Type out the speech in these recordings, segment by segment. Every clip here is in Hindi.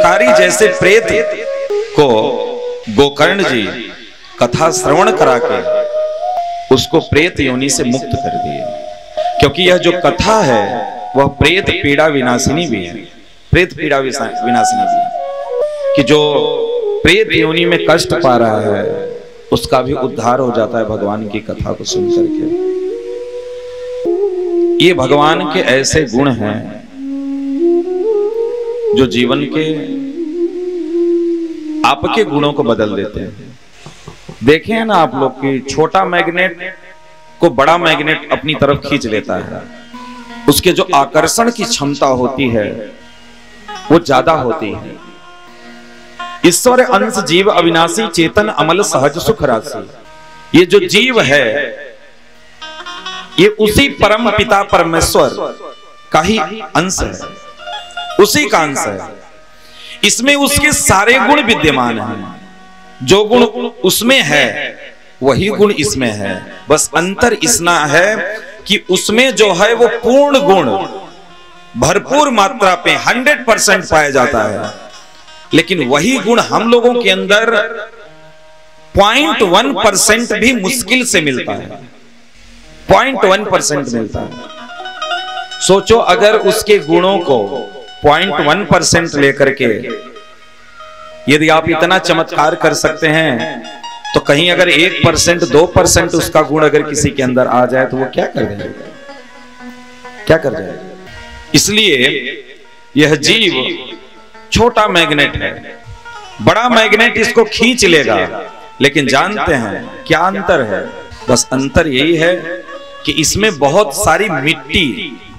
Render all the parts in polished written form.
सरकारी जैसे प्रेत को गोकर्ण जी कथा श्रवण करा के उसको प्रेत योनि से मुक्त कर दिए, क्योंकि यह जो कथा है वह प्रेत पीड़ा विनाशिनी भी है, प्रेत पीड़ा विनाशिनी भी है, कि जो प्रेत योनि में कष्ट पा रहा है उसका भी उद्धार हो जाता है भगवान की कथा को सुन करके। ये भगवान के ऐसे गुण हैं जो जीवन के आपके गुणों को बदल देते हैं। देखें ना आप लोग कि छोटा मैग्नेट को बड़ा मैग्नेट अपनी तरफ खींच लेता है, उसके जो आकर्षण की क्षमता होती है वो ज्यादा होती है। ईश्वर अंश जीव अविनाशी चेतन अमल सहज सुख राशि, ये जो जीव है ये उसी परम पिता परमेश्वर का ही अंश है, उसी का अंश है। इसमें उसके सारे गुण विद्यमान हैं, जो गुण उसमें है वही गुण इसमें है, बस अंतर इतना है कि उसमें जो है वो पूर्ण गुण भरपूर मात्रा पे 100% पाया जाता है, लेकिन वही गुण हम लोगों के अंदर 0.1% भी मुश्किल से मिलता है, 0.1% मिलता है। सोचो अगर उसके गुणों को 0.1% लेकर के यदि आप इतना चमत्कार कर सकते हैं, तो कहीं अगर 1% 2% उसका गुण अगर किसी के अंदर आ जाए तो वो क्या कर देगा, क्या कर जाएगा। इसलिए यह जीव छोटा मैग्नेट है, बड़ा मैग्नेट इसको खींच लेगा, लेकिन जानते हैं क्या अंतर है? बस अंतर यही है कि इसमें बहुत सारी मिट्टी,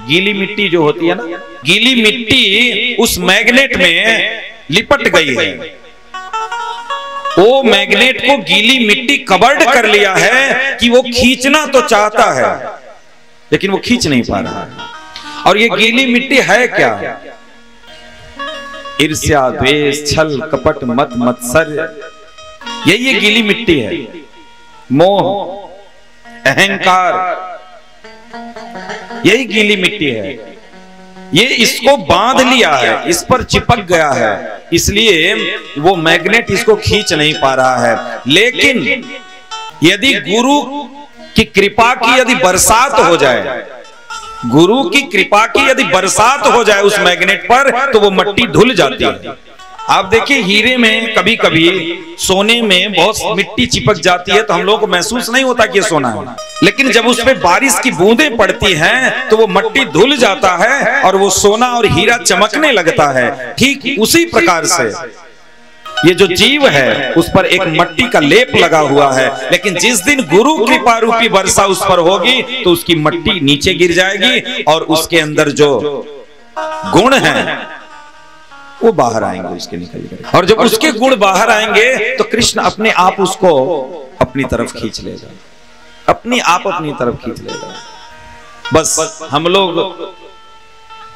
गीली मिट्टी जो होती है ना, गीली मिट्टी उस मैग्नेट में लिपट गई है। वो मैग्नेट को गीली मिट्टी कवर्ड कर लिया है कि वो खींचना तो चाहता है लेकिन वो खींच नहीं पा रहा है। और ये गीली मिट्टी है क्या? ईर्ष्या, द्वेष, छल, कपट, मत, मत्सर्य, यही ये गीली मिट्टी है। मोह, अहंकार, यही गीली मिट्टी है। ये इसको बांध लिया है, इस पर चिपक गया है, इसलिए वो मैग्नेट इसको खींच नहीं पा रहा है। लेकिन यदि गुरु की कृपा की यदि बरसात हो जाए, गुरु की कृपा की यदि बरसात हो जाए उस मैग्नेट पर, तो वो मिट्टी धुल जाती है। आप देखिए हीरे में कभी कभी, सोने में बहुत मिट्टी चिपक जाती है तो हम लोगों को महसूस नहीं होता कि ये सोना है, लेकिन जब उस पे बारिश की बूंदें पड़ती हैं तो वो मिट्टी धुल जाता है और वो सोना और हीरा चमकने लगता है। ठीक उसी प्रकार से ये जो जीव है उस पर एक मिट्टी का लेप लगा हुआ है, लेकिन जिस दिन गुरु कृपा रूपी वर्षा उस पर होगी तो उसकी मिट्टी नीचे गिर जाएगी और उसके अंदर जो गुण है वो बाहर आएंगे, उसके निकल कर। और जब उसके गुण बाहर आएंगे तो कृष्ण अपने आप उसको अपनी तरफ खींच लेगा, अपनी आप अपनी तरफ खींच लेगा। बस हम लोग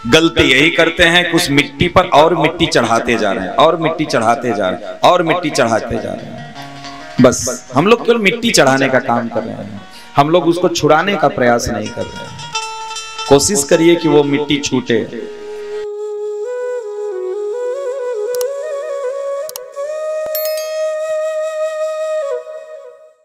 गलती यही करते हैं, कुछ मिट्टी पर और मिट्टी चढ़ाते जा रहे हैं, और मिट्टी चढ़ाते जा रहे हैं, और मिट्टी चढ़ाते जा रहे हैं। बस हम लोग केवल मिट्टी चढ़ाने का काम कर रहे हैं, हम लोग उसको छुड़ाने का प्रयास नहीं कर रहे हैं। कोशिश करिए कि वो मिट्टी छूटे।